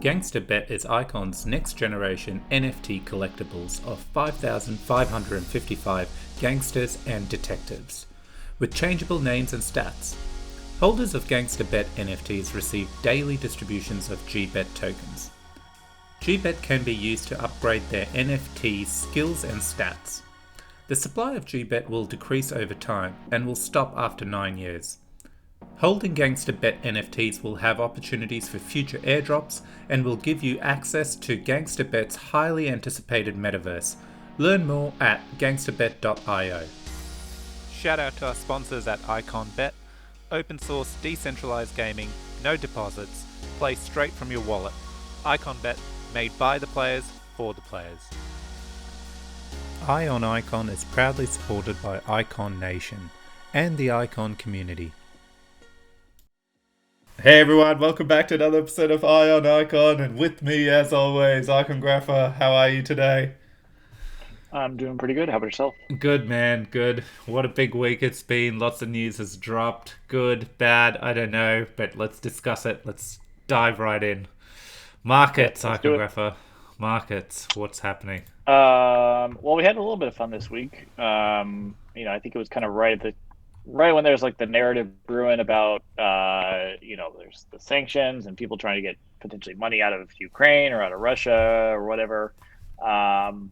Gangstabet is Icon's next-generation NFT collectibles of 5,555 gangsters and detectives, with changeable names and stats. Holders of Gangstabet NFTs receive daily distributions of GBet tokens. GBet can be used to upgrade their NFT skills and stats. The supply of GBet will decrease over time and will stop after 9 years. Holding Gangstabet NFTs will have opportunities for future airdrops and will give you access to Gangstabet's highly anticipated metaverse. Learn more at gangstabet.io. Shout out to our sponsors at ICONFI. Open source, decentralized gaming, no deposits, play straight from your wallet. ICONFI, made by the players, for the players. Eye on Icon is proudly supported by Icon Nation and the Icon community. Hey everyone, welcome back to another episode of Eye on Icon, and with me as always, Icongrapher. How are you today? I'm doing pretty good. How about yourself? Good, man, good. What a big week it's been. Lots of news has dropped. Good, bad, I don't know, but let's discuss it. Let's dive right in. Markets, Icongrapher. Markets, what's happening? Well, we had a little bit of fun this week. I think it was kind of right when there's like the narrative brewing about, there's the sanctions and people trying to get potentially money out of Ukraine or out of Russia or whatever. And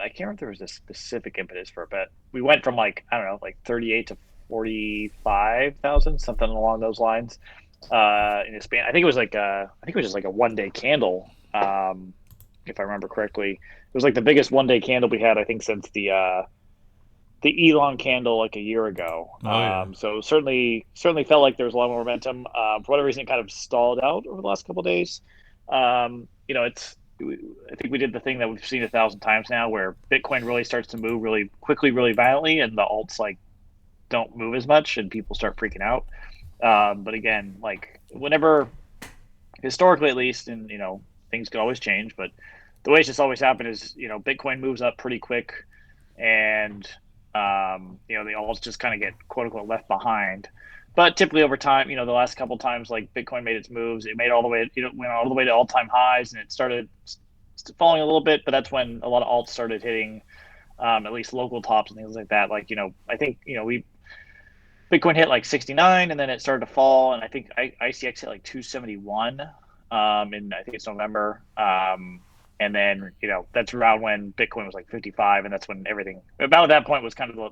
I can't remember if there was a specific impetus for it, but we went from like 38 to 45,000, something along those lines. In a span, I think it was just like a 1 day candle. If I remember correctly, it was like the biggest 1 day candle we had, I think, since the Elon candle like a year ago. So certainly felt like there was a lot more momentum. For whatever reason, it kind of stalled out over the last couple of days. I think we did the thing that we've seen 1,000 times now, where Bitcoin really starts to move really quickly, really violently, and the alts like don't move as much, and people start freaking out. But again, like whenever, historically at least, and things could always change, but the way it's just always happened is Bitcoin moves up pretty quick, and the alts just kind of get quote unquote left behind. But typically over time, the last couple of times like Bitcoin made its moves, it made all the way, went all the way to all-time highs, and it started falling a little bit. But that's when a lot of alts started hitting at least local tops and things like that. Like I think Bitcoin hit like 69, and then it started to fall, and I think ICX hit like 271 in I think it's November. And then, that's around when Bitcoin was like 55, and that's when everything about that point was kind of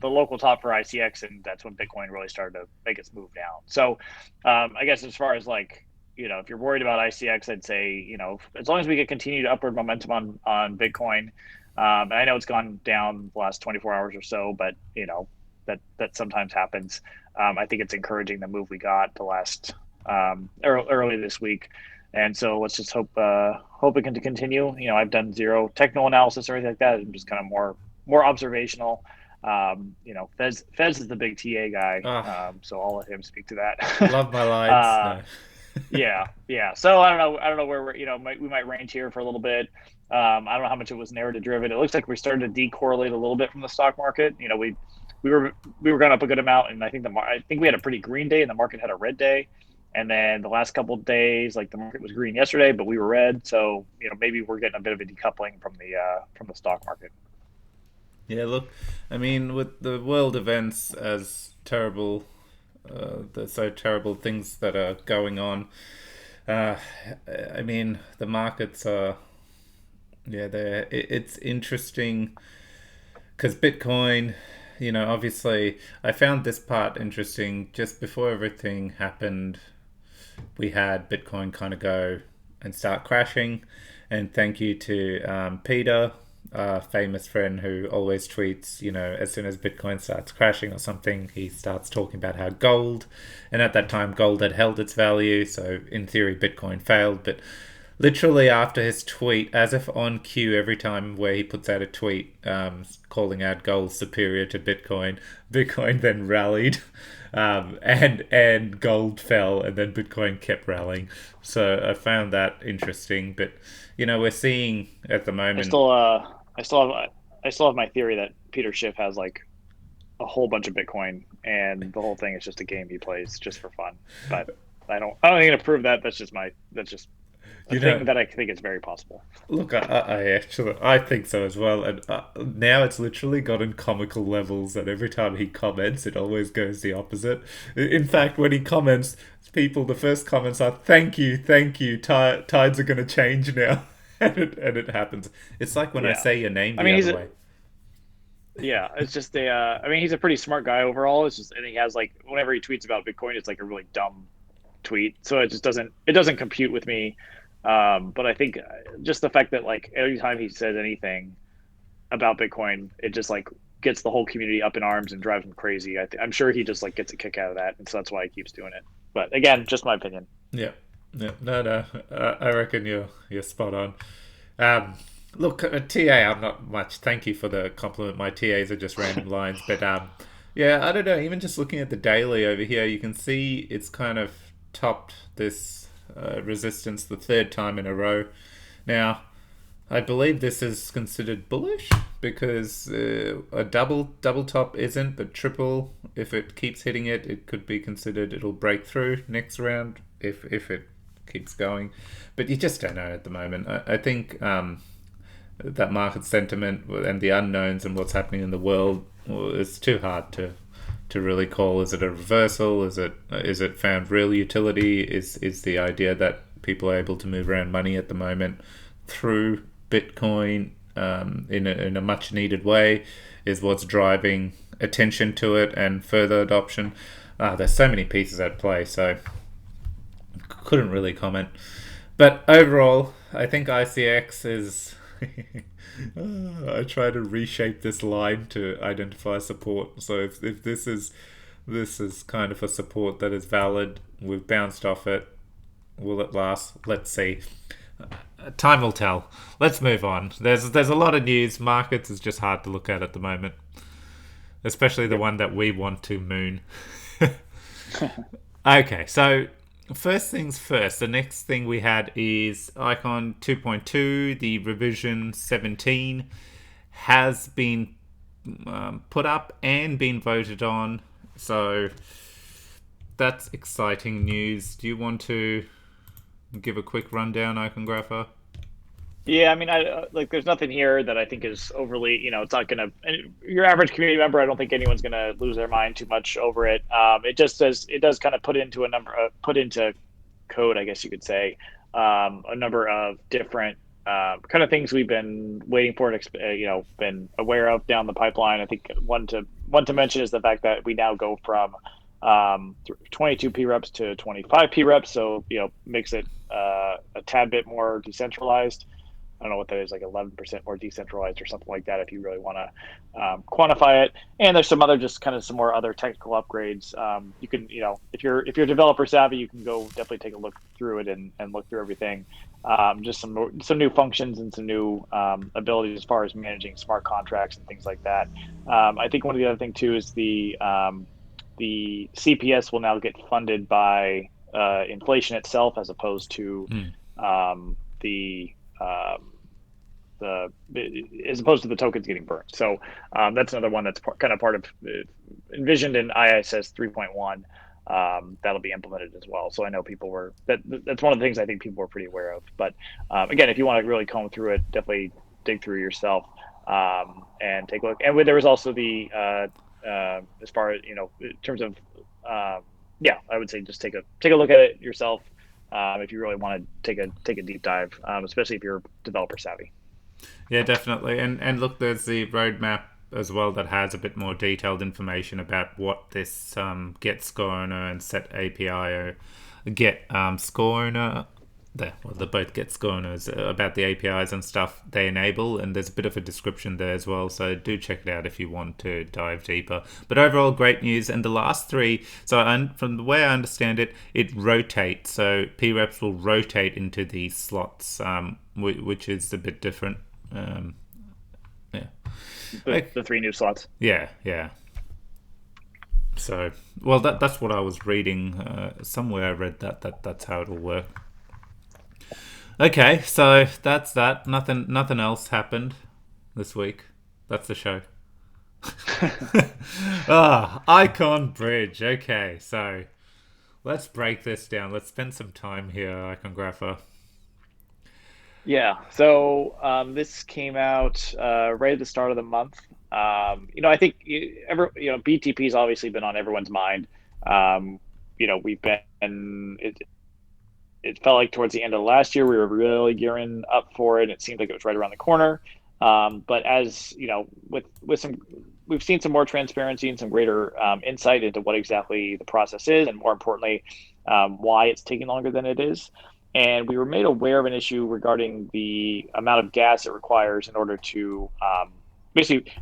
the local top for ICX, and that's when Bitcoin really started to make its move down. So I guess as far as like, if you're worried about ICX, I'd say, as long as we get continued upward momentum on Bitcoin, and I know it's gone down the last 24 hours or so, but, that sometimes happens. I think it's encouraging the move we got the last early this week. And so let's just hope it can continue. I've done zero technical analysis or anything like that. I'm just kind of more observational. Fez is the big TA guy, so I'll let him speak to that. Love my lines. No. Yeah. So I don't know where we might range here for a little bit. I don't know how much it was narrative driven. It looks like we started to decorrelate a little bit from the stock market. We were going up a good amount, and I think we had a pretty green day, and the market had a red day. And then the last couple of days, like the market was green yesterday, but we were red. So maybe we're getting a bit of a decoupling from the stock market. Yeah, look, I mean, with the world events as terrible, the so terrible things that are going on, I mean, the markets are, it's interesting because Bitcoin. Obviously, I found this part interesting. Just before everything happened, we had Bitcoin kind of go and start crashing. And thank you to Peter, a famous friend who always tweets, as soon as Bitcoin starts crashing or something, he starts talking about how gold. And at that time, gold had held its value. So in theory, Bitcoin failed. But literally after his tweet, as if on cue, every time where he puts out a tweet calling out gold superior to Bitcoin, Bitcoin then rallied, and gold fell, and then Bitcoin kept rallying. So I found that interesting. But we're seeing at the moment. I still have my theory that Peter Schiff has like a whole bunch of Bitcoin, and the whole thing is just a game he plays just for fun. But I don't think to prove that. That's just a You know, thing that I think is very possible. look, I actually I think so as well, and now it's literally gotten comical levels. And every time he comments, it always goes the opposite. In fact, when he comments, the first comments are thank you. Tides are going to change now," and it happens. It's like when I Yeah, say your name I the mean other he's a, way. yeah, it's just a. I mean he's a pretty smart guy overall. It's just and he has like whenever he tweets about Bitcoin, it's like a really dumb tweet, so it doesn't compute with me. But I think just the fact that like every time he says anything about Bitcoin, it just like gets the whole community up in arms and drives him crazy. I'm sure he just like gets a kick out of that, and so that's why he keeps doing it. But again, just my opinion. Yeah, yeah, no, I reckon you're spot on. Um, look, TA, I'm not much. Thank you for the compliment. My TAs are just random lines, but yeah, I don't know. Even just looking at the daily over here, you can see it's kind of topped this resistance the third time in a row. Now, I believe this is considered bullish because a double top isn't, but triple. If it keeps hitting it, it could be considered it'll break through next round if it keeps going. But you just don't know at the moment. I think that market sentiment and the unknowns and what's happening in the world, well, it's too hard to really call. Is it a reversal? Is it found real utility? Is the idea that people are able to move around money at the moment through Bitcoin in a much needed way is what's driving attention to it and further adoption. There's so many pieces at play, so couldn't really comment. But overall, I think ICX is. I try to reshape this line to identify support. So if this is kind of a support that is valid, we've bounced off it. Will it last? Let's see. Time will tell. Let's move on. There's a lot of news. Markets is just hard to look at the moment, especially the Yep. one that we want to moon. Okay, so first things first. The next thing we had is Icon 2.2. The revision 17 has been put up and been voted on. So that's exciting news. Do you want to give a quick rundown, Iconographer? Yeah, I mean, I like. There's nothing here that I think is overly. It's not gonna. Your average community member, I don't think anyone's gonna lose their mind too much over it. It just says it does kind of put into code, I guess you could say, a number of different kind of things we've been waiting for and been aware of down the pipeline. I think one to mention is the fact that we now go from 22 p reps to 25 p reps, so makes it a tad bit more decentralized. I don't know what that is, like 11% more decentralized or something like that, if you really want to quantify it. And there's some other, just kind of some more other technical upgrades. You can, if you're developer savvy, you can go definitely take a look through it and look through everything. Just some new functions and some new abilities as far as managing smart contracts and things like that. I think one of the other thing too is the CPS will now get funded by inflation itself as opposed to Mm. the the as opposed to the tokens getting burned. So that's another one that's kind of part of envisioned in ISS 3.1. That'll be implemented as well. So I know people were that's one of the things I think people were pretty aware of. But again, if you want to really comb through it, definitely dig through yourself and take a look. And there was also the as far as in terms of yeah, I would say just take a look at it yourself if you really want to take a deep dive, especially if you're developer savvy. Yeah, definitely. And look, there's the roadmap as well that has a bit more detailed information about what this get score owner and set API or get score owner. They're both get score owners about the APIs and stuff they enable, and there's a bit of a description there as well. So do check it out if you want to dive deeper. But overall, great news. And the last three, so from the way I understand it, it rotates. So PREPs will rotate into these slots, which is a bit different. Yeah. The three new slots. Yeah, yeah. So, well, that's what I was reading. Somewhere I read that's how it'll work. Okay, so that's that. Nothing else happened this week. That's the show. Icon Bridge. Okay, so let's break this down. Let's spend some time here, Iconographer. Yeah. So this came out right at the start of the month. I think BTP's obviously been on everyone's mind. Um, we've been it felt like towards the end of last year we were really gearing up for it. It seemed like it was right around the corner. But as you know, with some, we've seen some more transparency and some greater insight into what exactly the process is, and more importantly, why it's taking longer than it is. And we were made aware of an issue regarding the amount of gas it requires in order to basically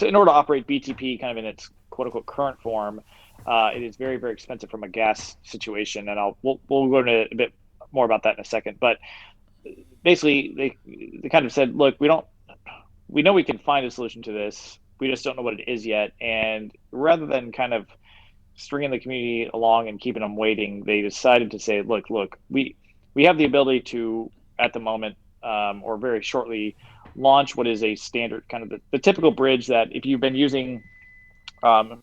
in order to operate BTP kind of in its quote unquote current form. It is very, very expensive from a gas situation, and we'll go into a bit more about that in a second. But basically, they kind of said, look, we know we can find a solution to this. We just don't know what it is yet. And rather than kind of stringing the community along and keeping them waiting, they decided to say, look, we have the ability to at the moment or very shortly launch what is a standard kind of the typical bridge that if you've been using um,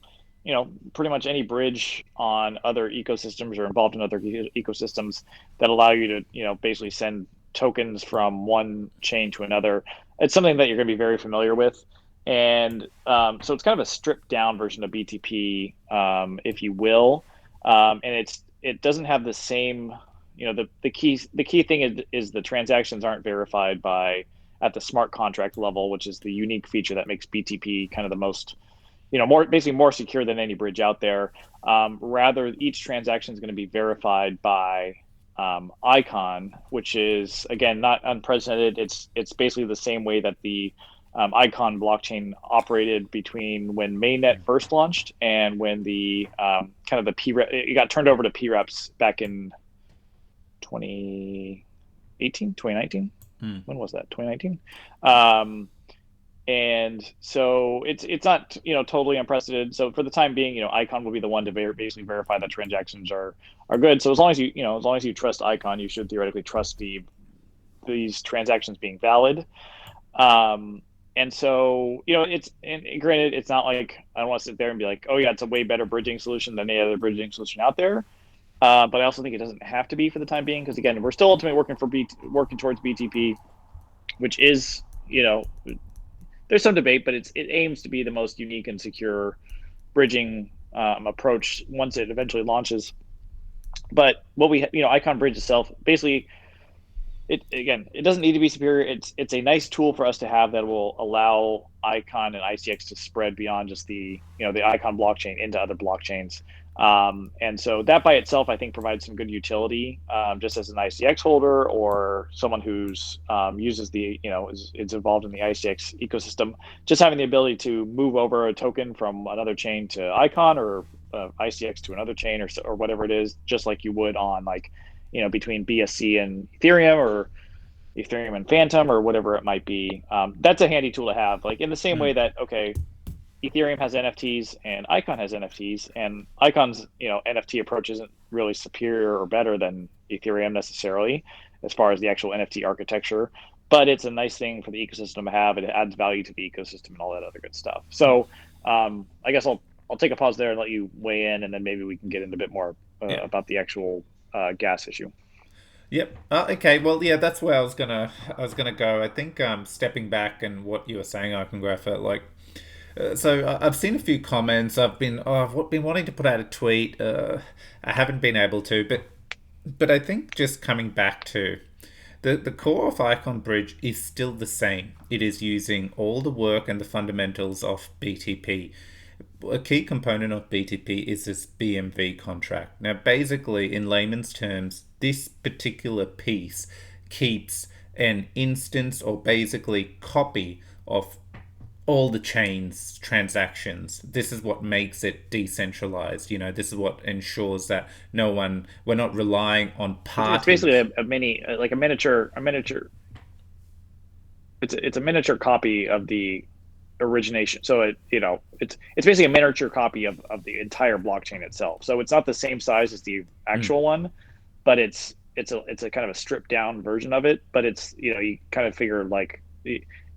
pretty much any bridge on other ecosystems or involved in other ecosystems that allow you to, basically send tokens from one chain to another. It's something that you're going to be very familiar with. And so it's kind of a stripped down version of BTP, if you will. And it doesn't have the same, the key thing is the transactions aren't verified by at the smart contract level, which is the unique feature that makes BTP kind of the most more basically more secure than any bridge out there. Rather, each transaction is going to be verified by ICON, which is again not unprecedented. It's basically the same way that the ICON blockchain operated between when mainnet first launched and when the kind of the P it got turned over to P reps back in 2018, 2019. Hmm. When was that? 2019. Um, and so it's not totally unprecedented. So for the time being, Icon will be the one to basically verify that transactions are good. So as long as as long as you trust Icon, you should theoretically trust these transactions being valid. And so and granted, it's not like I don't want to sit there and be like, oh yeah, it's a way better bridging solution than any other bridging solution out there. But I also think it doesn't have to be for the time being because again, we're still ultimately working towards BTP, which is there's some debate, but it aims to be the most unique and secure bridging approach once it eventually launches. But what Icon Bridge itself, basically, it doesn't need to be superior. It's a nice tool for us to have that will allow Icon and ICX to spread beyond just the Icon blockchain into other blockchains. And so that by itself, I think, provides some good utility, just as an ICX holder or someone who's uses is involved in the ICX ecosystem. Just having the ability to move over a token from another chain to Icon or ICX to another chain or whatever it is, just like you would on between BSC and Ethereum or Ethereum and Phantom or whatever it might be. That's a handy tool to have. Like in the same way that Ethereum has NFTs and Icon has NFTs, and Icon's NFT approach isn't really superior or better than Ethereum necessarily as far as the actual NFT architecture, but it's a nice thing for the ecosystem to have. It adds value to the ecosystem and all that other good stuff. So I guess I'll take a pause there and let you weigh in, and then maybe we can get into a bit more Yeah. about the actual gas issue. Yep. Okay. Well, yeah, that's where I was gonna go. I think stepping back and what you were saying, I can go for like. I've seen a few comments. I've been wanting to put out a tweet. I haven't been able to, but I think just coming back to the core of Icon Bridge is still the same. It is using all the work and the fundamentals of BTP. A key component of BTP is this BMV contract. Now, basically, in layman's terms, this particular piece keeps an instance or basically copy of all the chains transactions. This is what makes it decentralized. This is what ensures that we're not relying on It's basically parties. a mini, like a miniature. It's a miniature copy of the origination. So it's basically a miniature copy of the entire blockchain itself. So it's not the same size as the Mm, actual one, but it's a kind of a stripped down version of it. But it's you kind of figure like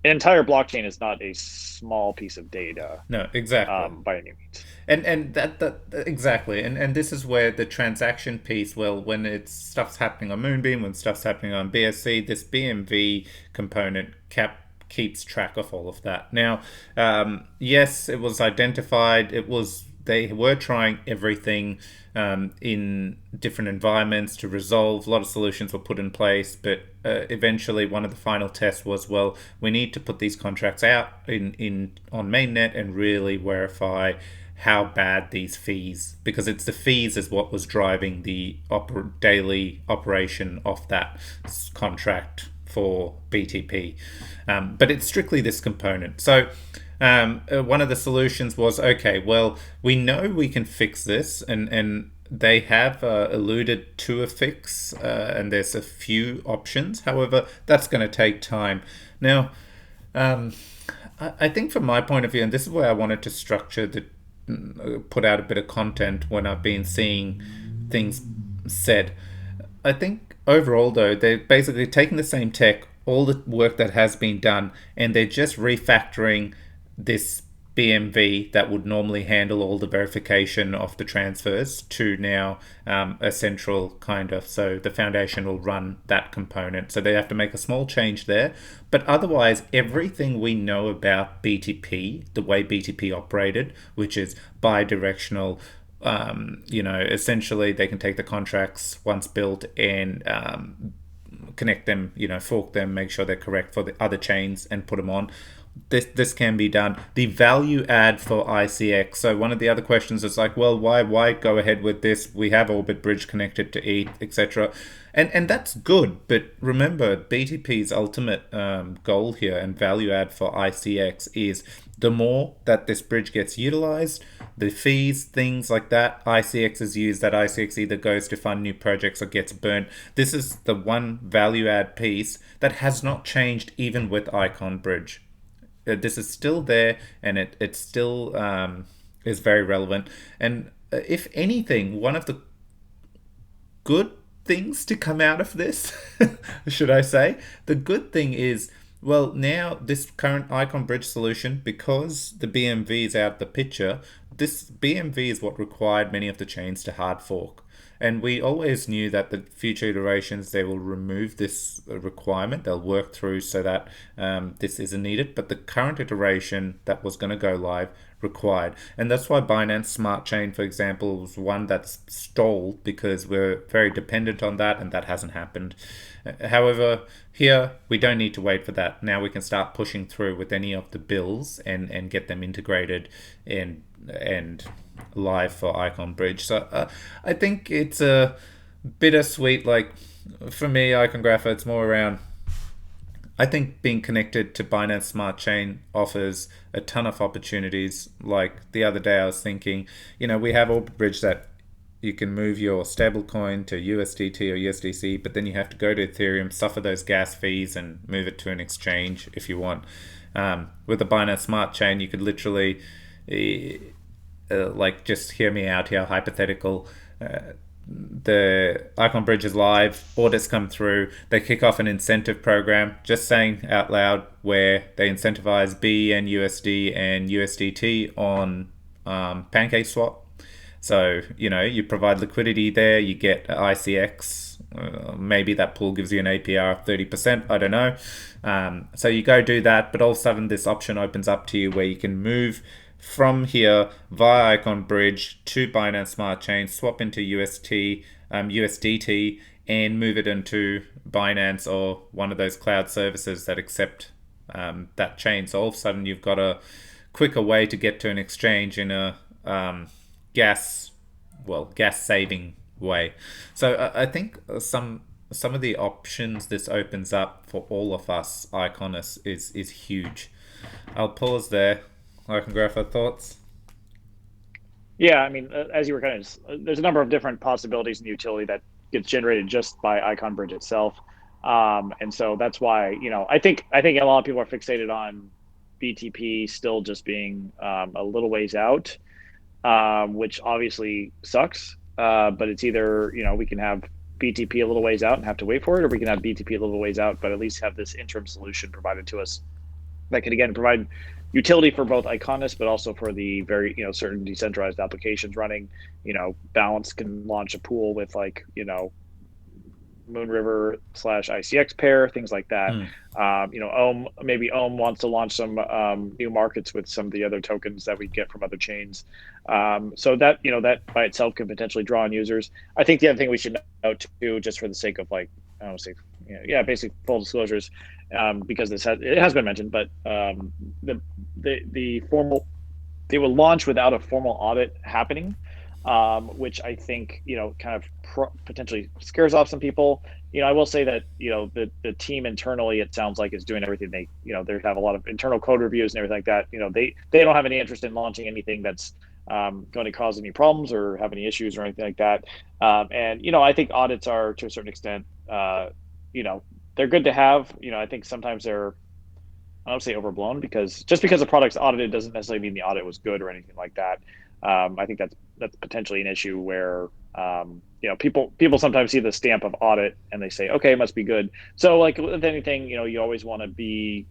an entire blockchain is not a small piece of data No, exactly. by any means. And that exactly, and this is where the transaction piece, well, when it's stuff's happening on Moonbeam, when stuff's happening on BSC, this BMV component keeps track of all of that. Now, yes, it was identified. It was they were trying everything in different environments to resolve. A lot of solutions were put in place, but eventually one of the final tests was, well, we need to put these contracts out in on mainnet and really verify how bad these fees, because it's the fees is what was driving the daily operation of that contract for BTP. But it's strictly this component. So one of the solutions was, okay, well, we know we can fix this, and they have alluded to a fix, and there's a few options. However, that's going to take time. Now, I think from my point of view, and this is where I wanted to structure put out a bit of content when I've been seeing things said. I think overall, though, they're basically taking the same tech, all the work that has been done, and they're just refactoring this BMV that would normally handle all the verification of the transfers to now a central kind of, so the foundation will run that component. So they have to make a small change there. But otherwise, everything we know about BTP, the way BTP operated, which is bi-directional, essentially they can take the contracts once built and connect them, fork them, make sure they're correct for the other chains and put them on. This can be done. The value add for ICX. So one of the other questions is like, well, why go ahead with this? We have Orbit Bridge connected to ETH, etc. And that's good. But remember, BTP's ultimate goal here and value add for ICX is the more that this bridge gets utilized, the fees, things like that, ICX is used, that ICX either goes to fund new projects or gets burnt. This is the one value add piece that has not changed even with Icon Bridge. This is still there, and it still is very relevant. And if anything, one of the good things to come out of this, should I say, the good thing is, well, now this current Icon Bridge solution, because the BMV is out the picture, this BMV is what required many of the chains to hard fork. And we always knew that the future iterations, they will remove this requirement. They'll work through so that this isn't needed. But the current iteration that was going to go live required. And that's why Binance Smart Chain, for example, was one that's stalled, because we're very dependent on that, and that hasn't happened. However, here we don't need to wait for that. Now we can start pushing through with any of the bills and get them integrated and live for Icon Bridge. So I think it's a bittersweet. Like for me, Icongrapher, it's more around, I think being connected to Binance Smart Chain offers a ton of opportunities. Like the other day I was thinking, we have Orbit Bridge that you can move your stablecoin to USDT or USDC, but then you have to go to Ethereum, suffer those gas fees, and move it to an exchange if you want. With the Binance Smart Chain, you could literally just hear me out here, hypothetical. The Icon Bridge is live, orders come through, they kick off an incentive program, just saying out loud, where they incentivize BNUSD and USDT on PancakeSwap. So, you provide liquidity there, you get ICX, maybe that pool gives you an APR of 30%, I don't know. So you go do that, but all of a sudden this option opens up to you where you can move from here via Icon Bridge to Binance Smart Chain, swap into USDT, and move it into Binance or one of those cloud services that accept that chain. So all of a sudden you've got a quicker way to get to an exchange in a gas saving way. So I think some of the options this opens up for all of us Iconists is huge. I'll pause there. Icongrapher, thoughts? Yeah, I mean, as you were there's a number of different possibilities in the utility that gets generated just by Icon Bridge itself, and so that's why I think a lot of people are fixated on BTP still just being a little ways out, which obviously sucks. But it's either we can have BTP a little ways out and have to wait for it, or we can have BTP a little ways out, but at least have this interim solution provided to us that could again provide utility for both Iconis, but also for the very certain decentralized applications running. Balance can launch a pool with like Moonriver / ICX pair, things like that. Mm. Ohm wants to launch some new markets with some of the other tokens that we get from other chains. So that by itself can potentially draw in users. I think the other thing we should note too, just for the sake of like, I don't want to say, basic full disclosures, because it has been mentioned, but the formal they will launch without a formal audit happening, which I think kind of potentially scares off some people. I will say that the team internally, it sounds like, is doing everything they have a lot of internal code reviews and everything like that. They don't have any interest in launching anything that's going to cause any problems or have any issues or anything like that. And I think audits are, to a certain extent, they're good to have. I think sometimes I don't say overblown, because just because a product's audited doesn't necessarily mean the audit was good or anything like that. I think that's potentially an issue where people sometimes see the stamp of audit and they say, okay, it must be good. So like with anything, you always want to be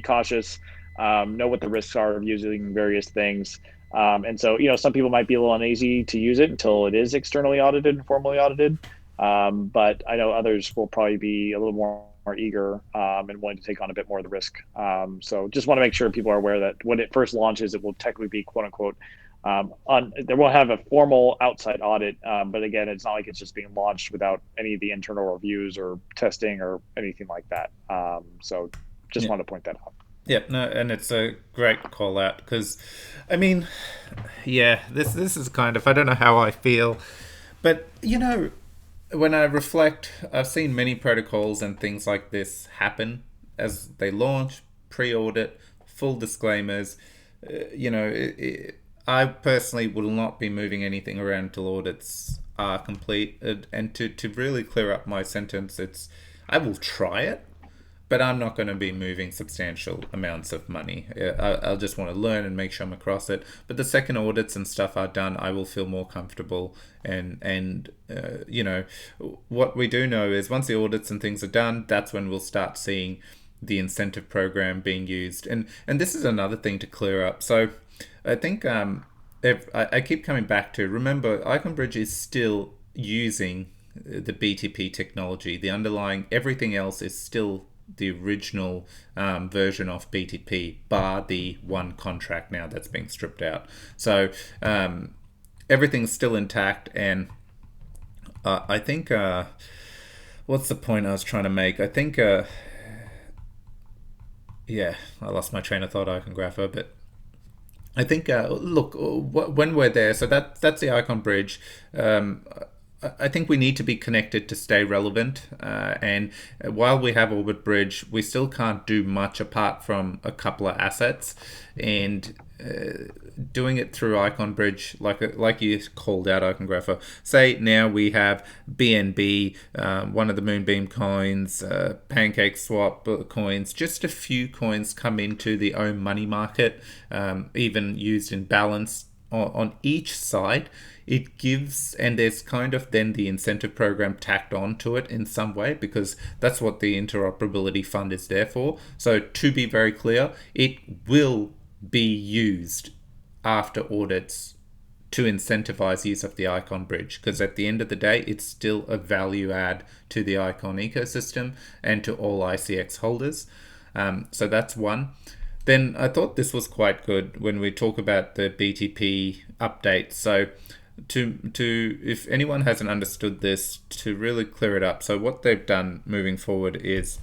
cautious, know what the risks are of using various things. And so some people might be a little uneasy to use it until it is externally audited and formally audited. But I know others will probably be a little more eager and willing to take on a bit more of the risk. So just want to make sure people are aware that when it first launches, it will technically be quote unquote they won't have a formal outside audit, but again, it's not like it's just being launched without any of the internal reviews or testing or anything like that. So just want to point that out. Yep, no, and it's a great call out because, I mean, yeah, this is kind of, I don't know how I feel, but when I reflect, I've seen many protocols and things like this happen as they launch, pre-audit, full disclaimers. I personally will not be moving anything around until audits are complete. And to really clear up my sentence, I will try it, but I'm not going to be moving substantial amounts of money. I'll just want to learn and make sure I'm across it. But the second audits and stuff are done, I will feel more comfortable. And what we do know is once the audits and things are done, that's when we'll start seeing the incentive program being used. And this is another thing to clear up. So I think I keep coming back to, remember, IconBridge is still using the BTP technology. The underlying, everything else is still the original version of BTP, bar the one contract now that's being stripped out. So everything's still intact, and I think what's the point I was trying to make? I think I lost my train of thought, Icongrapher, but I think look, when we're there, so that's the IconBridge. I think we need to be connected to stay relevant. And while we have Orbit Bridge, we still can't do much apart from a couple of assets. And doing it through IconBridge, like you called out, Icongrapher. Say now we have BNB, one of the Moonbeam coins, Pancake Swap coins, just a few coins come into the own money market, even used in balance on each side. It gives, and there's kind of then the incentive program tacked on to it in some way, because that's what the interoperability fund is there for. So to be very clear, it will be used after audits to incentivize use of the IconBridge, because at the end of the day, it's still a value add to the Icon ecosystem and to all ICX holders. So that's one. Then I thought this was quite good when we talk about the BTP updates. So to if anyone hasn't understood this, to really clear it up. So what they've done moving forward is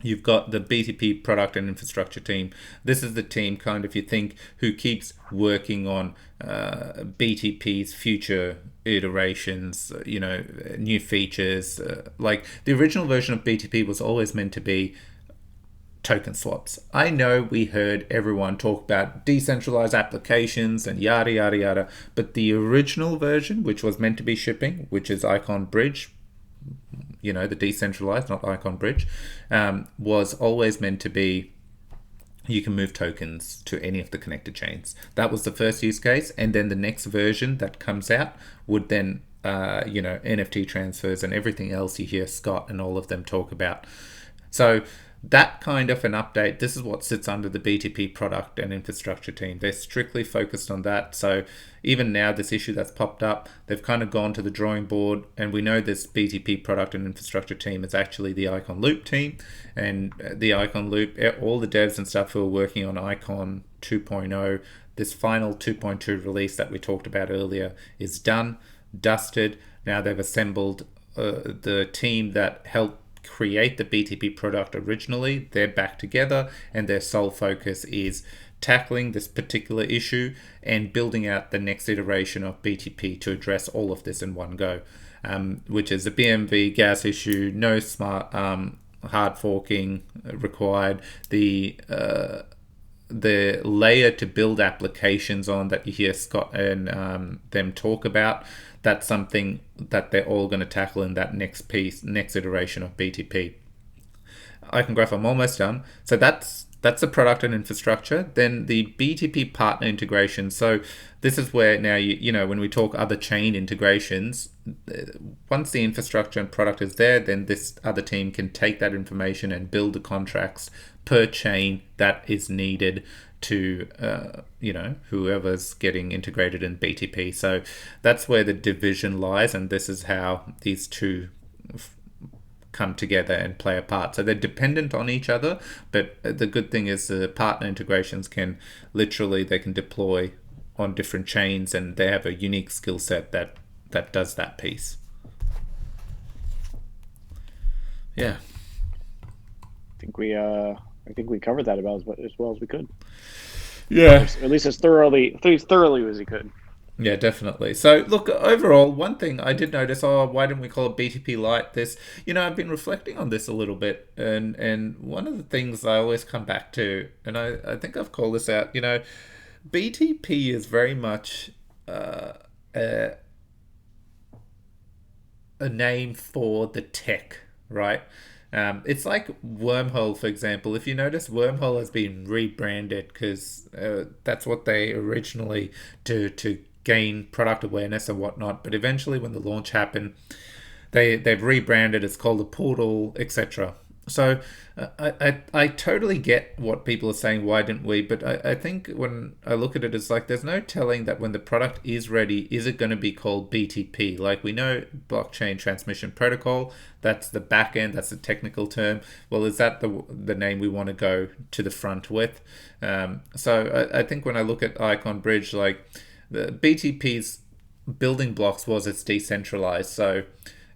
you've got the BTP product and infrastructure team. This is the team, kind of, you think, who keeps working on BTP's future iterations, new features. Like the original version of BTP was always meant to be token swaps. I know we heard everyone talk about decentralized applications and yada yada yada, but the original version, which was meant to be shipping, which is IconBridge, the decentralized, not IconBridge, was always meant to be you can move tokens to any of the connected chains. That was the first use case, and then the next version that comes out would then NFT transfers and everything else you hear Scott and all of them talk about. So that kind of an update, this is what sits under the BTP product and infrastructure team. They're strictly focused on that. So even now, this issue that's popped up, they've kind of gone to the drawing board, and we know this BTP product and infrastructure team is actually the Icon Loop team. And the Icon Loop, all the devs and stuff who are working on Icon 2.0, this final 2.2 release that we talked about earlier, is done, dusted. Now they've assembled the team that helped create the BTP product originally. They're back together, and their sole focus is tackling this particular issue and building out the next iteration of BTP to address all of this in one go, which is a BMV gas issue, no smart hard forking required, the layer to build applications on that you hear Scott and them talk about. That's something that they're all going to tackle in that next iteration of BTP. IconGraph, I'm almost done. So that's the product and infrastructure. Then the BTP partner integration. So this is where now you know when we talk other chain integrations, once the infrastructure and product is there, then this other team can take that information and build the contracts per chain that is needed to whoever's getting integrated in BTP. So that's where the division lies, and this is how these two come together and play a part. So they're dependent on each other, but the good thing is the partner integrations can deploy on different chains, and they have a unique skill set that does that piece. Yeah. I think we covered that about as well as we could. Yeah. At least as thoroughly as we could. Yeah, definitely. So, look, overall, one thing I did notice, why didn't we call it BTP Lite? I've been reflecting on this a little bit, and one of the things I always come back to, and I think I've called this out, BTP is very much a name for the tech, right? It's like Wormhole, for example. If you notice, Wormhole has been rebranded because that's what they originally do to gain product awareness and whatnot. But eventually, when the launch happened, they've rebranded. It's called the Portal, etc. So I totally get what people are saying. Why didn't we? But I think when I look at it, it's like there's no telling that when the product is ready, is it going to be called BTP? Like we know blockchain transmission protocol. That's the back end. That's the technical term. Well, is that the name we want to go to the front with? So I think when I look at Icon Bridge, like the BTP's building blocks was it's decentralized. So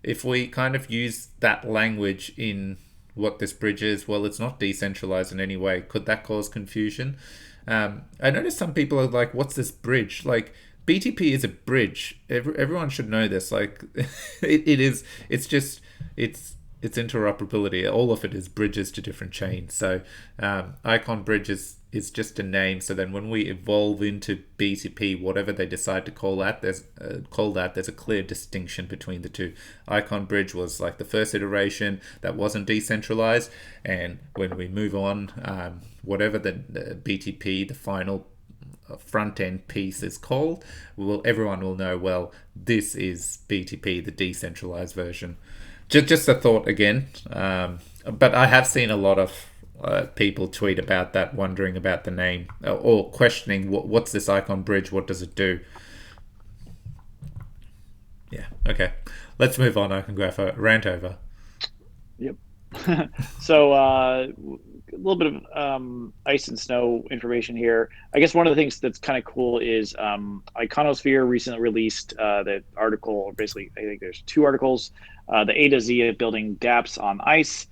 if we kind of use that language in what this bridge is, well, it's not decentralized in any way. Could that cause confusion? I noticed some people are like, what's this bridge? Like, BTP is a bridge. Everyone should know this. Like, it's interoperability. All of it is bridges to different chains. So Icon Bridge is just a name. So then when we evolve into BTP, whatever they decide to call that, there's a clear distinction between the two. Icon Bridge was like the first iteration that wasn't decentralized, and when we move on, whatever the BTP, the final front end piece is called, everyone will know, well, this is BTP, the decentralized version. Just a thought again, but I have seen a lot of people tweet about that, wondering about the name or questioning what's this Icon Bridge, what does it do? Yeah, okay, let's move on. IconGraph, rant over. Yep. So a little bit of ice and snow information here. I guess one of the things that's kind of cool is Iconosphere recently released the article, or basically I think there's two articles, the A to Z of building dApps on ice.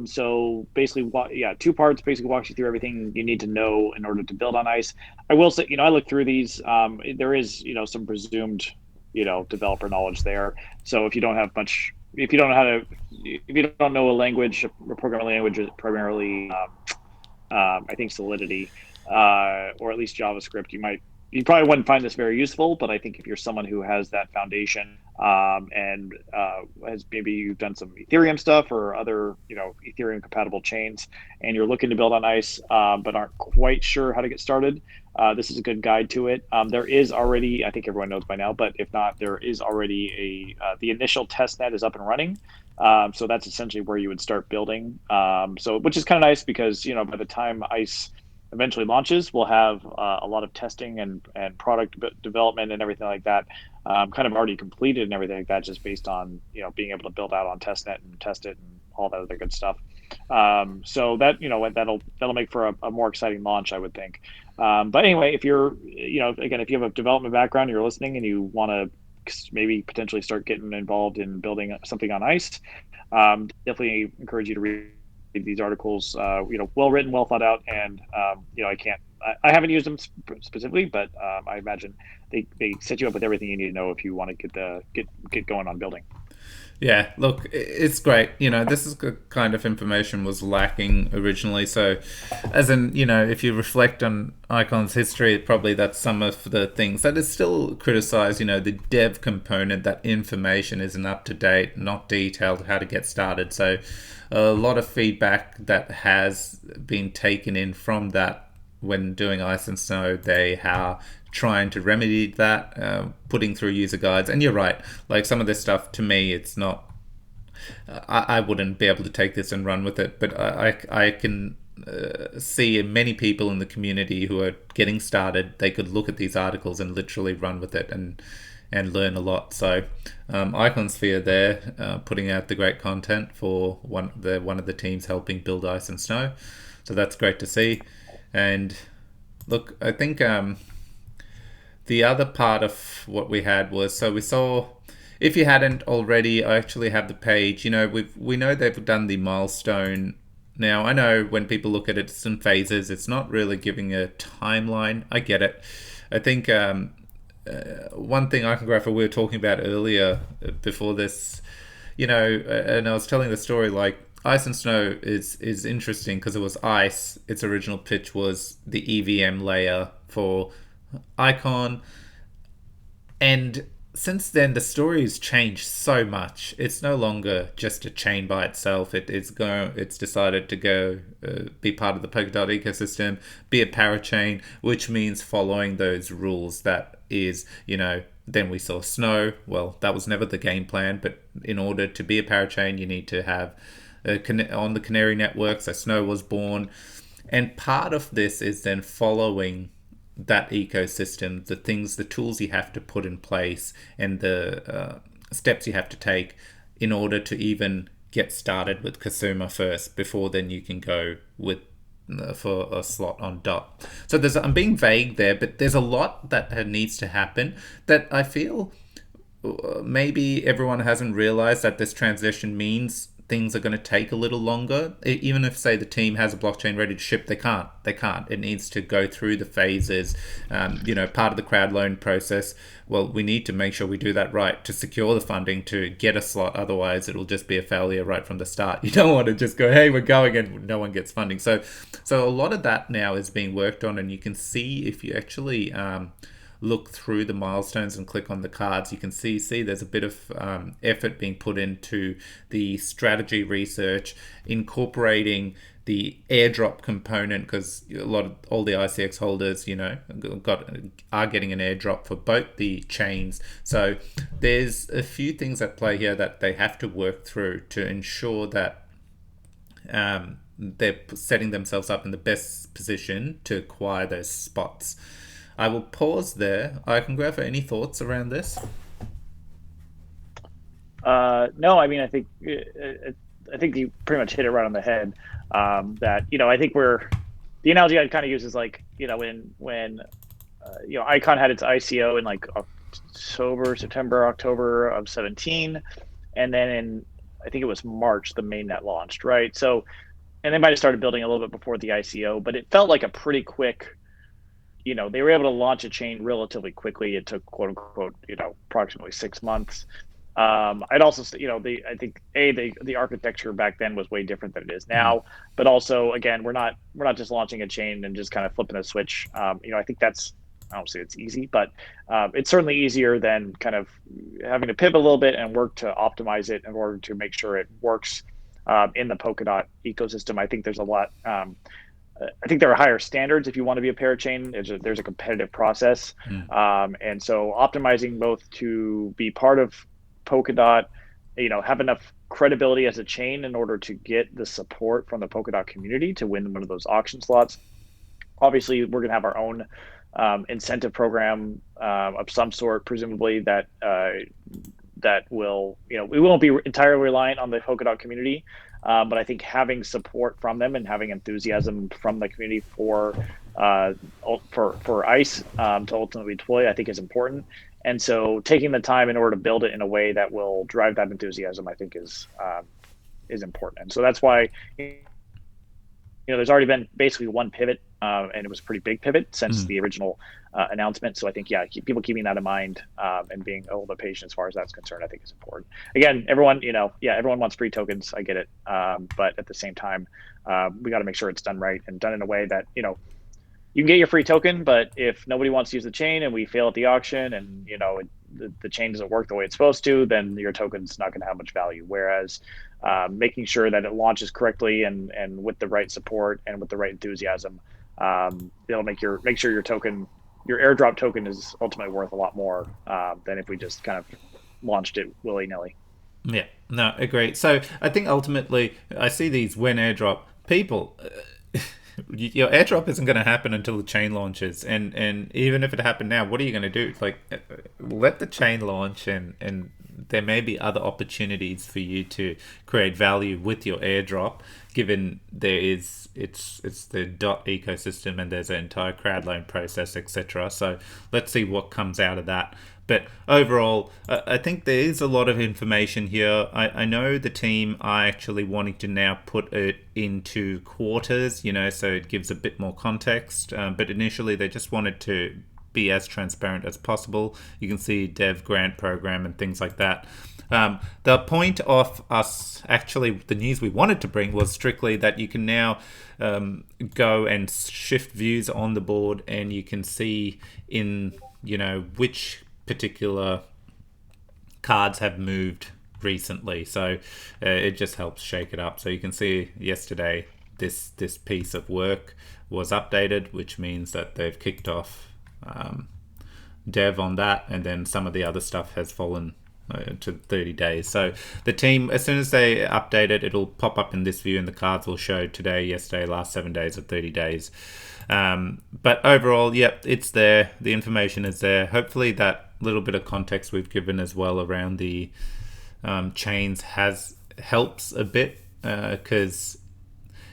So basically, two parts, basically walks you through everything you need to know in order to build on ice. I will say, I looked through these, there is, some presumed, developer knowledge there. So if you don't have much, if you don't know a language, a programming language, primarily, I think Solidity, or at least JavaScript, you might you probably wouldn't find this very useful, but I think if you're someone who has that foundation, and has, maybe you've done some Ethereum stuff or other, Ethereum compatible chains, and you're looking to build on Ice, but aren't quite sure how to get started, this is a good guide to it. There is already, I think everyone knows by now, but if not, there is already the initial test net is up and running. So that's essentially where you would start building. So which is kind of nice because, by the time Ice eventually launches, we'll have a lot of testing and product development and everything like that, kind of already completed and everything like that, just based on being able to build out on testnet and test it and all that other good stuff. So that that'll make for a more exciting launch, I would think. But anyway, if you're again, if you have a development background, you're listening and you want to maybe potentially start getting involved in building something on Ice, definitely encourage you to read these articles, well written, well thought out, and I haven't used them specifically, but I imagine they set you up with everything you need to know if you want to get going on building. Yeah, look, it's great. This is the kind of information was lacking originally. So, as in, if you reflect on Icon's history, probably that's some of the things that is still criticized. The dev component, that information isn't up to date, not detailed, how to get started. So, a lot of feedback that has been taken in from that when doing Ice and Snow, they are trying to remedy that, putting through user guides. And you're right, like some of this stuff, to me, it's not, I wouldn't be able to take this and run with it, but I can see many people in the community who are getting started, they could look at these articles and literally run with it and learn a lot. So ICONFI there, putting out the great content for one of the teams helping build Ice and Snow. So that's great to see. And look, I think the other part of what we had was, so we saw, if you hadn't already, I actually have the page. We know they've done the milestone. Now, I know when people look at it, it's in phases. It's not really giving a timeline. I get it. I think one thing Iconographer we were talking about earlier before this, and I was telling the story, like, Ice and Snow is interesting because it was Ice. Its original pitch was the EVM layer for Icon, and since then the story has changed so much. It's no longer just a chain by itself. It's decided to go be part of the Polkadot ecosystem, be a parachain, which means following those rules. That is, then we saw Snow. Well, that was never the game plan, but in order to be a parachain, you need to have on the Canary network. So Snow was born, and part of this is then following that ecosystem, the tools you have to put in place, and the steps you have to take in order to even get started with Kasuma first, before then you can go with for a slot on DOT. So I'm being vague there, but there's a lot that needs to happen that I feel maybe everyone hasn't realized, that this transition means things are going to take a little longer. Even if, say, the team has a blockchain ready to ship, they can't. It needs to go through the phases, part of the crowd loan process. Well, we need to make sure we do that right to secure the funding to get a slot. Otherwise, it'll just be a failure right from the start. You don't want to just go, hey, we're going, and no one gets funding. So a lot of that now is being worked on, and you can see if you actually look through the milestones and click on the cards, you can see there's a bit of effort being put into the strategy research, incorporating the airdrop component, because all the ICX holders, are getting an airdrop for both the chains. So there's a few things at play here that they have to work through to ensure that they're setting themselves up in the best position to acquire those spots. I will pause there. I can go for any thoughts around this. No, I mean, I think you pretty much hit it right on the head. That I think the analogy I'd kind of use is like when Icon had its ICO in like September, October of 17, and then I think it was March the mainnet launched, right? So, and they might have started building a little bit before the ICO, but it felt like a pretty quick. They were able to launch a chain relatively quickly. It took, quote unquote, approximately 6 months. I'd also, I think the architecture back then was way different than it is now. But also, again, we're not just launching a chain and just kind of flipping a switch. I think that's I don't say it's easy, but it's certainly easier than kind of having to pivot a little bit and work to optimize it in order to make sure it works in the Polkadot ecosystem. I think there's a lot. I think there are higher standards if you want to be a parachain. There's a competitive process, and so optimizing both to be part of Polkadot, have enough credibility as a chain in order to get the support from the Polkadot community to win one of those auction slots. Obviously, we're going to have our own incentive program of some sort, presumably that will, we won't be entirely reliant on the Polkadot community, but I think having support from them and having enthusiasm from the community for ICE to ultimately deploy, I think is important. And so taking the time in order to build it in a way that will drive that enthusiasm, I think is important. And so that's why, there's already been basically one pivot, and it was a pretty big pivot since the original announcement. So I think, people keeping that in mind and being a little bit patient as far as that's concerned, I think is important. Again, everyone, everyone wants free tokens. I get it. But at the same time, we got to make sure it's done right and done in a way that, you can get your free token, but if nobody wants to use the chain and we fail at the auction and, the chain doesn't work the way it's supposed to, then your token's not going to have much value. Whereas making sure that it launches correctly and with the right support and with the right enthusiasm, it'll make sure your token, your airdrop token, is ultimately worth a lot more than if we just kind of launched it willy-nilly. Yeah, no, agree. So I think ultimately I see these when airdrop people. Your airdrop isn't going to happen until the chain launches, and even if it happened now, what are you going to do? Like, let the chain launch, and there may be other opportunities for you to create value with your airdrop, given it's the dot ecosystem and there's an entire crowd loan process, etc. So let's see what comes out of that. But overall, I think there is a lot of information here. I know the team are actually wanting to now put it into quarters, so it gives a bit more context. But initially, they just wanted to be as transparent as possible. You can see dev grant program and things like that. The point of us, actually, the news we wanted to bring was strictly that you can now go and shift views on the board, and you can see in, which particular cards have moved recently. So it just helps shake it up. So you can see yesterday this piece of work was updated, which means that they've kicked off dev on that, and then some of the other stuff has fallen to 30 days. So the team, as soon as they update it, it'll pop up in this view, and the cards will show today, yesterday, last 7 days, or 30 days. But overall, it's there. The information is there. Hopefully that little bit of context we've given as well around the chains helps a bit, because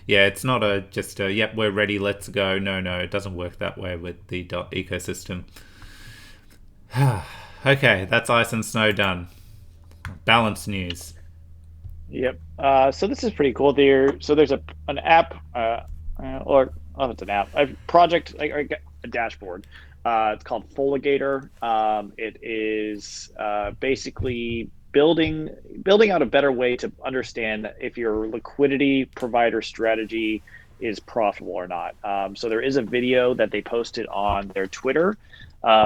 it's not we're ready, let's go. No, it doesn't work that way with the dot ecosystem. Okay, that's ice and snow done. Balance news. Yep. So this is pretty cool. So there's an app, or it's an app, a project, like a dashboard. It's called Foligator. It is basically building out a better way to understand if your liquidity provider strategy is profitable or not. So there is a video that they posted on their Twitter,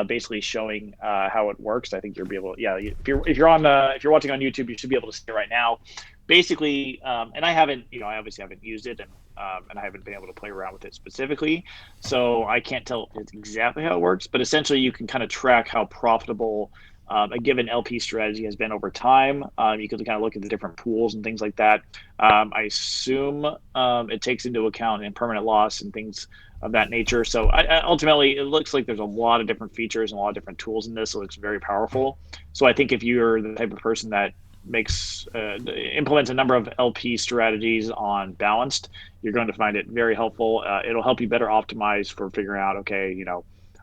basically showing how it works. I think you'll be able to, if you're watching on YouTube, you should be able to see it right now. Basically, and I haven't, I obviously haven't used it, and I haven't been able to play around with it specifically, so I can't tell exactly how it works. But essentially, you can kind of track how profitable a given LP strategy has been over time. You can kind of look at the different pools and things like that. I assume it takes into account impermanent loss and things of that nature. So ultimately, it looks like there's a lot of different features and a lot of different tools in this. So it's very powerful. So I think if you're the type of person that implements a number of LP strategies on Balanced, you're going to find it very helpful. It'll help you better optimize for figuring out, okay,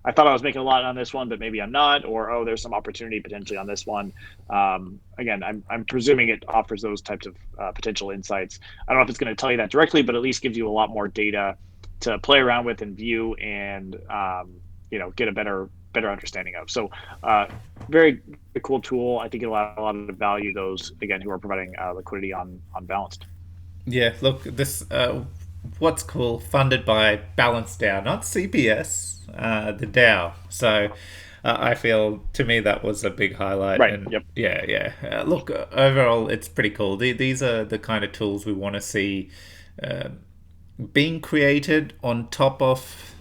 I thought I was making a lot on this one, but maybe I'm not, or there's some opportunity potentially on this one. Again, I'm presuming it offers those types of potential insights. I don't know if it's going to tell you that directly, but at least gives you a lot more data to play around with and view, and get a better understanding of. So very cool tool. I think it'll add a lot of value those, again, who are providing liquidity on Balanced. Yeah, look, this what's cool, funded by Balance DAO, not CPS, the DAO. So I feel, to me, that was a big highlight. Right. And Yep. yeah, yeah. Look, overall, it's pretty cool. These are the kind of tools we want to see uh, being created on top of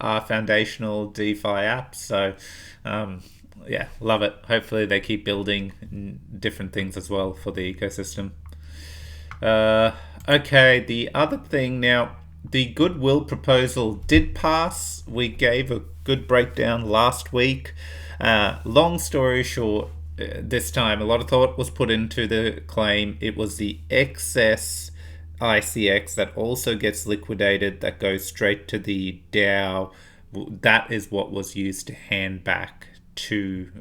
our foundational DeFi apps. So, um, yeah, love it. Hopefully, they keep building different things as well for the ecosystem. Uh, okay, the other thing now, the goodwill proposal did pass. We gave a good breakdown last week. Long story short, this time a lot of thought was put into the claim. It was the excess ICX that also gets liquidated, that goes straight to the DAO. That is what was used to hand back to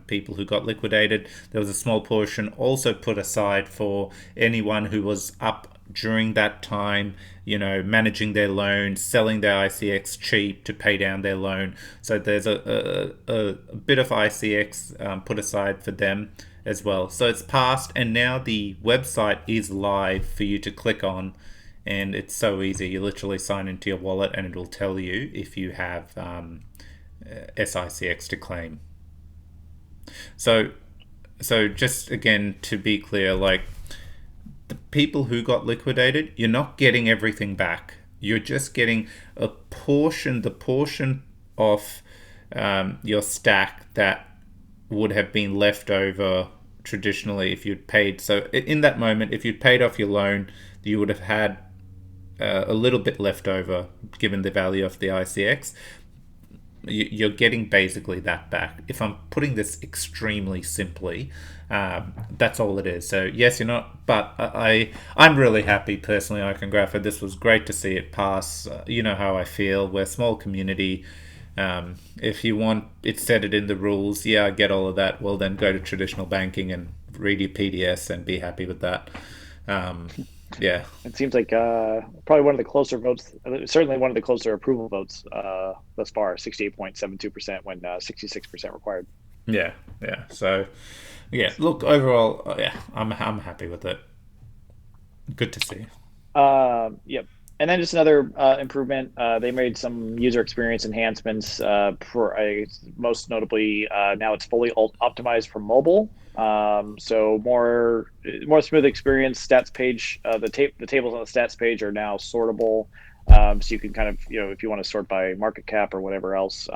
people who got liquidated. There was a small portion also put aside for anyone who was up during that time, managing their loan, selling their ICX cheap to pay down their loan. So there's a bit of ICX put aside for them as well. So it's passed, and now the website is live for you to click on, and it's so easy. You literally sign into your wallet, and it will tell you if you have SICX to claim. So, so just again to be clear, like the people who got liquidated, you're not getting everything back. You're just getting a portion, the portion of your stack that would have been left over traditionally if you'd paid. So in that moment, if you'd paid off your loan, you would have had a little bit left over given the value of the ICX. You're getting basically that back. If I'm putting this extremely simply, that's all it is. So yes, you're not, but I'm really happy personally. ICONFI, this was great to see it pass. You know how I feel. We're a small community. If you want it, set it in the rules. Yeah, I get all of that. Well, then go to traditional banking and read your PDS and be happy with that. Yeah. It seems like probably one of the closer votes, certainly one of the closer approval votes thus far, 68.72% when 66% required. Yeah, yeah. So, yeah. Look, overall, yeah, I'm happy with it. Good to see. Yep. And then just another improvement. They made some user experience enhancements. Most notably, now it's fully optimized for mobile. So more smooth experience. Stats page. The tables on the stats page are now sortable. So you can kind of, if you want to sort by market cap or whatever else,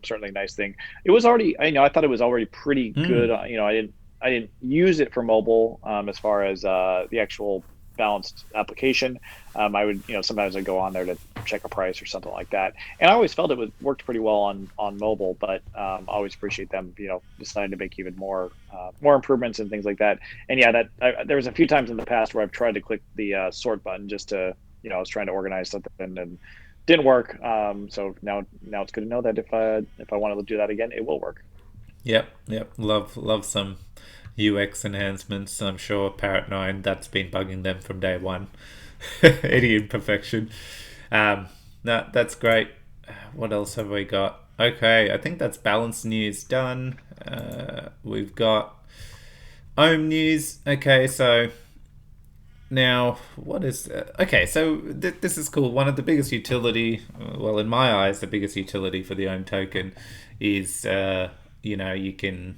certainly a nice thing. It was already, I thought it was already pretty good. I didn't use it for mobile as far as the actual balanced application. I would, sometimes I go on there to check a price or something like that. And I always felt it worked pretty well on mobile, but I always appreciate them, deciding to make even more improvements and things like that. And yeah, there was a few times in the past where I've tried to click the sort button just to, I was trying to organize something and didn't work. So now it's good to know that if I wanted to do that again, it will work. Yep, yep. Love some UX enhancements. I'm sure Parrot 9, that's been bugging them from day one. Any imperfection. No, that's great. What else have we got? Okay, I think that's balance news done. We've got Ohm news. Okay, so now what is okay? So this is cool. One of the biggest utility, well, in my eyes, the biggest utility for the Ohm token is you can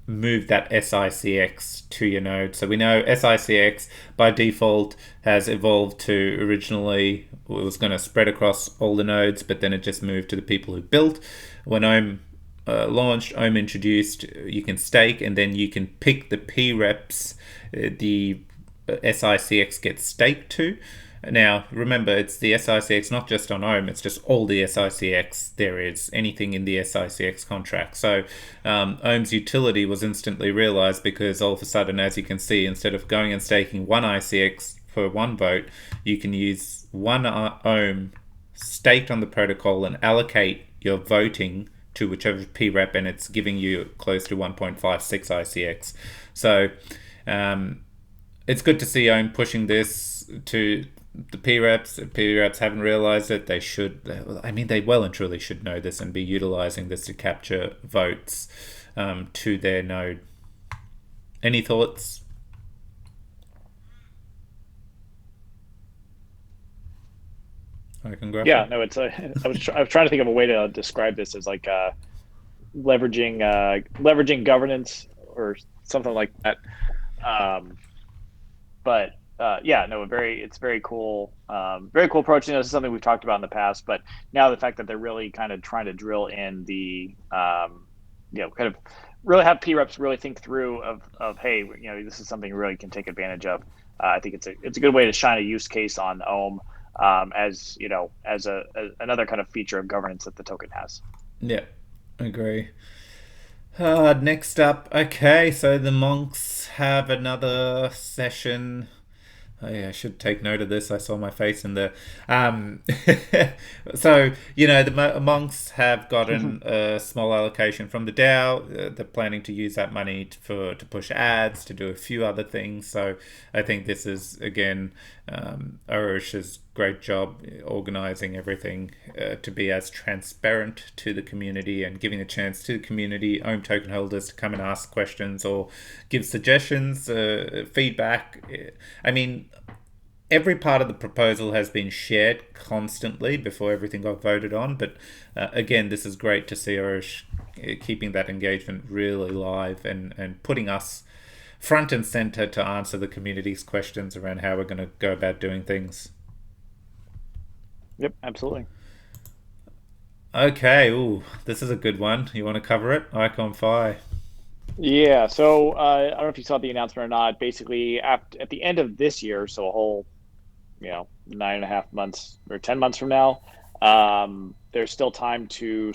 move that SICX to your node. So we know SICX by default has evolved to, originally it was going to spread across all the nodes, but then it just moved to the people who built. When Ohm launched, Ohm introduced, you can stake and then you can pick the P reps the SICX gets staked to. Now, remember, it's the SICX, not just on Ohm, it's just all the SICX there is, anything in the SICX contract. So Ohm's utility was instantly realized because all of a sudden, as you can see, instead of going and staking one ICX for one vote, you can use one Ohm staked on the protocol and allocate your voting to whichever P rep, and it's giving you close to 1.56 ICX. So it's good to see Ohm pushing this to the P reps. P reps haven't realized it. They should. I mean, they well and truly should know this and be utilizing this to capture votes to their node. Any thoughts? Yeah, Iconographer. no, it's a. I was trying to think of a way to describe this as like leveraging governance or something like that. Um, but yeah, no, it's very cool approach. You know, this is something we've talked about in the past, but now the fact that they're really kind of trying to drill in kind of really have P reps really think through of hey, this is something we really can take advantage of. I think it's a good way to shine a use case on Ohm, as as another kind of feature of governance that the token has. Yeah, agree. Next up, okay, so the monks have another session. Oh, yeah, I should take note of this. I saw my face in there. Um, so, the monks have gotten a small allocation from the DAO. They're planning to use that money to push ads, to do a few other things. So, I think this is, again, Arush's great job organizing everything to be as transparent to the community and giving a chance to the community, own token holders, to come and ask questions or give suggestions, feedback. I mean, every part of the proposal has been shared constantly before everything got voted on. But again, this is great to see Arush keeping that engagement really live and putting us front and center to answer the community's questions around how we're going to go about doing things. Yep, absolutely. Okay, ooh, this is a good one. You want to cover it? ICONFI. Yeah, so I don't know if you saw the announcement or not. Basically, at the end of this year, so a whole 9.5 months or 10 months from now, there's still time to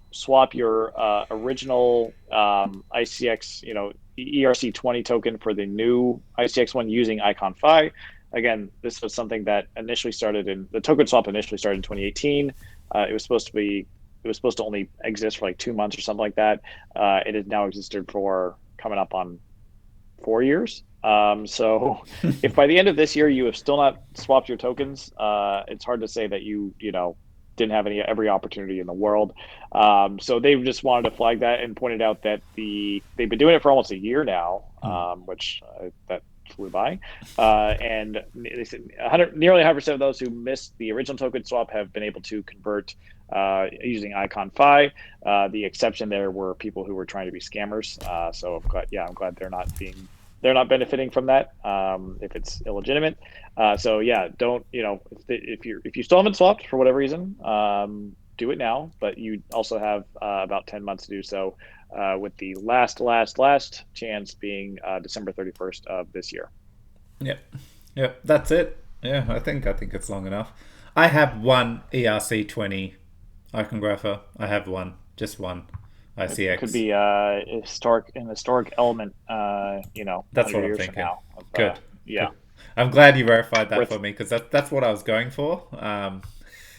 swap your original ICX, ERC20 token for the new ICX one using ICONFI. Again, this was something that initially started in the token swap initially started in 2018. It was supposed to only exist for like 2 months or something like that. It has now existed for coming up on 4 years. So if by the end of this year you have still not swapped your tokens, it's hard to say that you didn't have every opportunity in the world. So they've just wanted to flag that and pointed out that they've been doing it for almost a year now, which that flew by. And they said nearly 100% of those who missed the original token swap have been able to convert using ICONFI. The exception there were people who were trying to be scammers. So I'm glad they're not benefiting from that if it's illegitimate. So yeah, don't if you still haven't swapped for whatever reason, do it now. But you also have about 10 months to do so, with the last chance being December 31st of this year. Yep. Yep. That's it. Yeah, I think it's long enough. I have one ERC20 iconographer. I have one. Just one. It could ICX. be an historic element, That's 100 what I'm years from thinking. now. Good. Yeah, Good. I'm glad you verified that worth for me because that's what I was going for.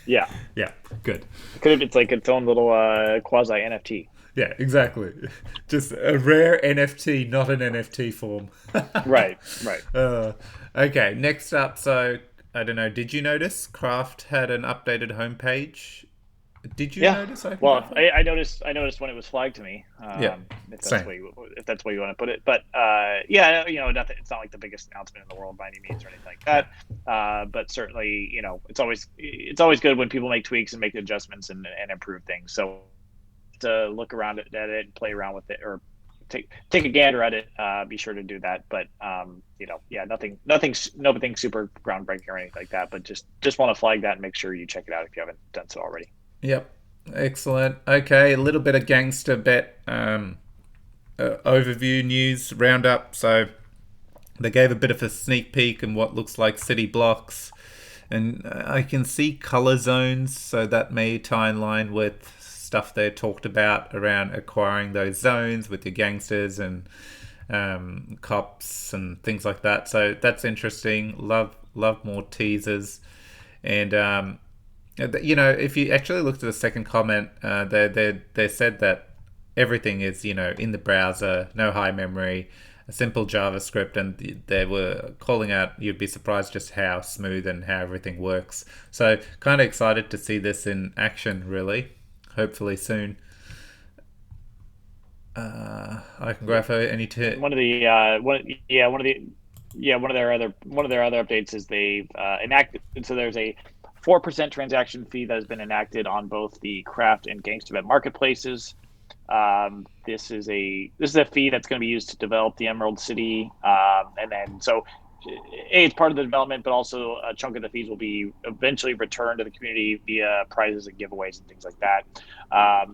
yeah. Yeah. Good. Could have it's like its own little quasi NFT. Yeah, exactly. Just a rare NFT, not an NFT form. Right, right. uh, okay, next up. So, I don't know. Did you notice Craft had an updated homepage? Did you Yeah. notice Well, Iconographer? I noticed when it was flagged to me. Yeah, same. If that's the way you want to put it. But yeah, nothing. It's not like the biggest announcement in the world by any means or anything like Yeah. that. But certainly, it's always good when people make tweaks and make adjustments and improve things. So to look around at it and play around with it, or take a gander at it, be sure to do that. But yeah, nothing super groundbreaking or anything like that. But just want to flag that and make sure you check it out if you haven't done so already. Yep. Excellent. Okay, a little bit of Gangstabet overview news roundup. So they gave a bit of a sneak peek in what looks like city blocks, and I can see color zones, so that may tie in line with stuff they talked about around acquiring those zones with your gangsters and cops and things like that. So that's interesting. Love more teasers, and if you actually looked at the second comment, they said that everything is in the browser, no high memory, a simple JavaScript, and they were calling out you'd be surprised just how smooth and how everything works. So kind of excited to see this in action, really. Hopefully soon. I can graph any One of the one of their other updates is they've enacted. So there's a 4% transaction fee that has been enacted on both the Craft and Gangstabet marketplaces. This is a fee that's going to be used to develop the Emerald City, and then so it's part of the development, but also a chunk of the fees will be eventually returned to the community via prizes and giveaways and things like that.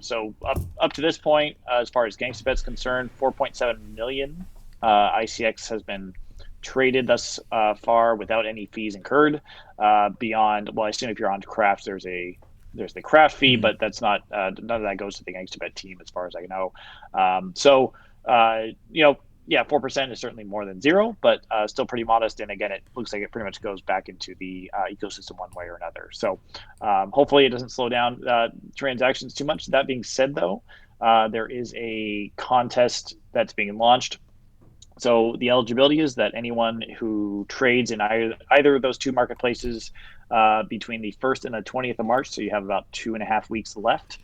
So up to this point, as far as Gangstabet's concerned, 4.7 million ICX has been traded thus far without any fees incurred. Beyond, well, I assume if you're on Craft, there's the Craft fee, but that's not none of that goes to the Gangstabet team as far as I know. Yeah, 4% is certainly more than zero, but still pretty modest. And again, it looks like it pretty much goes back into the ecosystem one way or another. So hopefully it doesn't slow down transactions too much. That being said, though, there is a contest that's being launched. So the eligibility is that anyone who trades in either of those two marketplaces between the 1st and the 20th of March, so you have about 2.5 weeks left,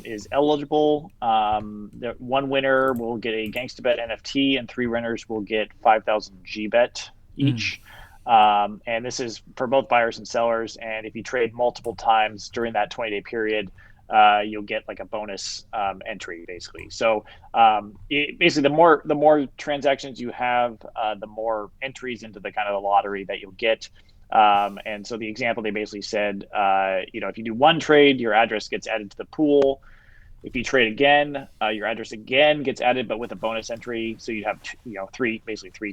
is eligible. One winner will get a Gangstabet NFT, and 3 winners will get 5,000 GBet each. And this is for both buyers and sellers. And if you trade multiple times during that 20-day period, you'll get like a bonus entry, basically. So basically, the more transactions you have, the more entries into the kind of the lottery that you'll get. And so the example, they basically said, if you do one trade, your address gets added to the pool. If you trade again, your address again gets added, but with a bonus entry. So you'd have three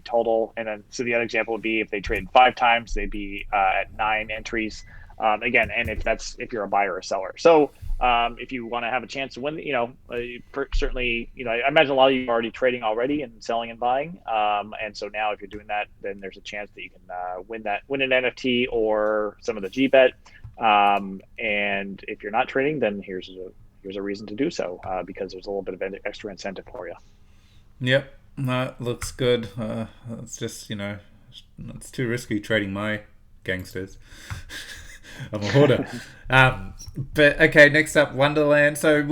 total. And then so the other example would be if they traded 5 times, they'd be at 9 entries. Again, and if you're a buyer or seller. So if you want to have a chance to win, certainly, I imagine a lot of you are already trading already and selling and buying. And so now if you're doing that, then there's a chance that you can win an NFT or some of the GBet. And if you're not trading, then here's a reason to do so because there's a little bit of an extra incentive for you. Yep, that looks good. It's just, it's too risky trading my gangsters. I'm a hoarder. But okay, next up, Wonderland. So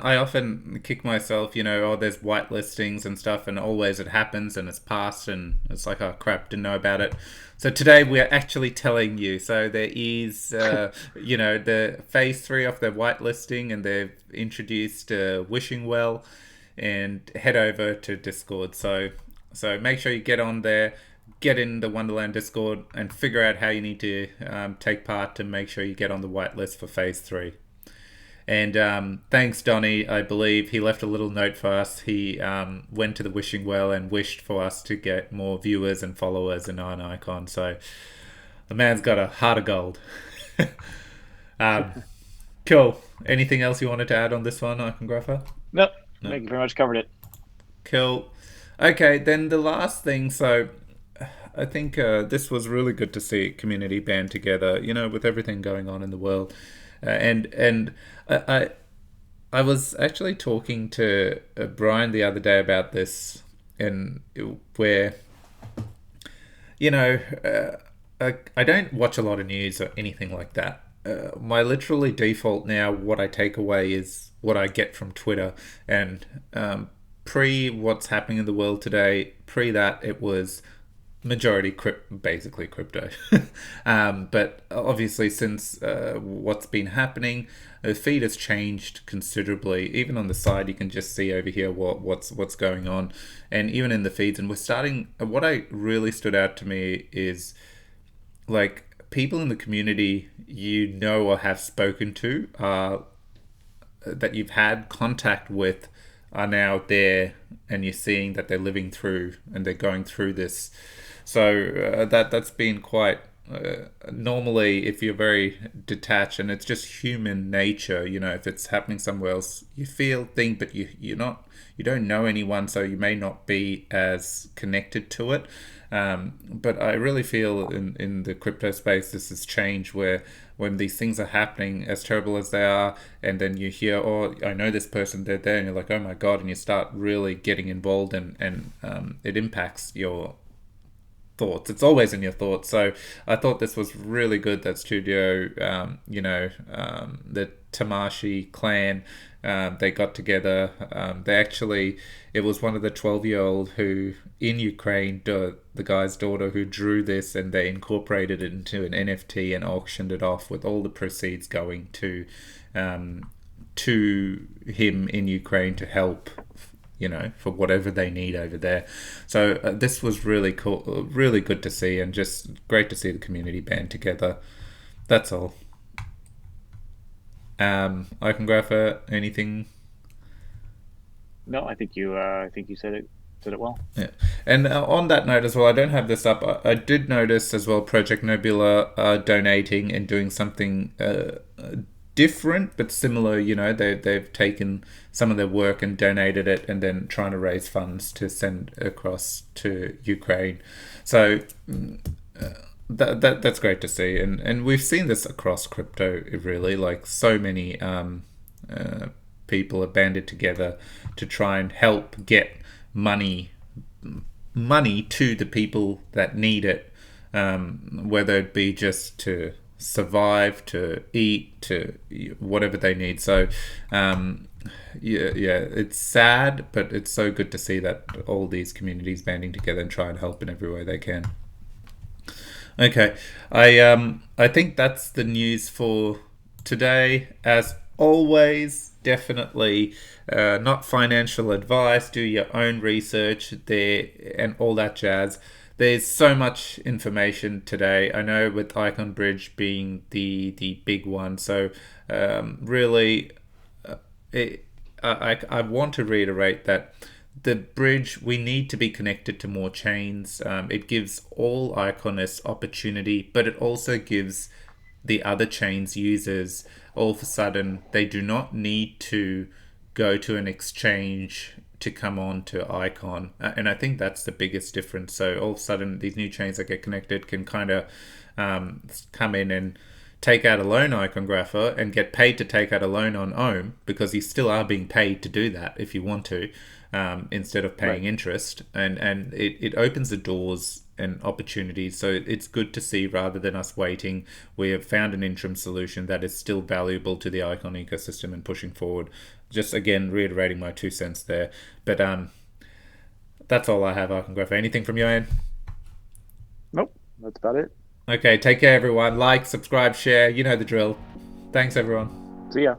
I often kick myself, there's white listings and stuff, and always it happens and it's passed and it's like, oh crap, didn't know about it. So today we're actually telling you. So there is, the phase 3 of the white listing, and they've introduced Wishing Well, and head over to Discord. So make sure you get on there. Get in the Wonderland Discord and figure out how you need to take part to make sure you get on the whitelist for phase 3. And thanks, Donnie. I believe he left a little note for us. He went to the Wishing Well and wished for us to get more viewers and followers in on Icon. So the man's got a heart of gold. Cool. Anything else you wanted to add on this one, Iconographer? Nope. No. I think you pretty much covered it. Cool. Okay, then the last thing. So I think this was really good to see community band together, with everything going on in the world. And I was actually talking to Brian the other day about this, and where, I don't watch a lot of news or anything like that. My literally default now, what I take away is what I get from Twitter. And pre what's happening in the world today, pre that, it was majority basically crypto. But obviously since what's been happening, the feed has changed considerably. Even on the side, you can just see over here what's going on, and even in the feeds. And we're starting. What I really stood out to me is like people in the community or have spoken to, that you've had contact with, are now there, and you're seeing that they're living through and they're going through this. So that's been quite normally, if you're very detached, and it's just human nature, if it's happening somewhere else, you think, but you don't know anyone, so you may not be as connected to it. But I really feel in the crypto space, this has changed, where when these things are happening, as terrible as they are, and then you hear, oh, I know this person, they're there, and you're like, oh my God, and you start really getting involved, and it impacts your thoughts. It's always in your thoughts. So I thought this was really good that studio, the Tamashi clan, they got together. They actually, it was one of the 12-year-old who in Ukraine, the guy's daughter who drew this, and they incorporated it into an NFT and auctioned it off with all the proceeds going to him in Ukraine to help, for whatever they need over there. So this was really cool, really good to see, and just great to see the community band together. That's all. Iconographer, anything? No, I think you said it well. Yeah. And on that note as well, I don't have this up. I did notice as well Project Nebula donating and doing something different but similar. They've taken some of their work and donated it, and then trying to raise funds to send across to Ukraine. So that's great to see, and we've seen this across crypto, really. Like, so many people are banded together to try and help get money to the people that need it, whether it be just to survive, to eat, to whatever they need. So it's sad, but it's so good to see that all these communities banding together and try and help in every way they can. Okay, I think that's the news for today. As always, definitely not financial advice. Do your own research there and all that jazz. There's so much information today. I know with Icon Bridge being the big one. So really, I want to reiterate that the bridge, we need to be connected to more chains. It gives all Iconists opportunity, but it also gives the other chains users, all of a sudden, they do not need to go to an exchange to come on to Icon. And I think that's the biggest difference. So all of a sudden, these new chains that get connected can kind of come in and take out a loan iconographer and get paid to take out a loan on Ohm, because you still are being paid to do that if you want to, instead of paying interest. And it opens the doors and opportunities. So it's good to see, rather than us waiting, we have found an interim solution that is still valuable to the Icon ecosystem and pushing forward. Just again, reiterating my 2 cents there. But that's all I have, Iconographer. Anything from your end? Nope, that's about it. Okay, take care, everyone. Like, subscribe, share. You know the drill. Thanks, everyone. See ya.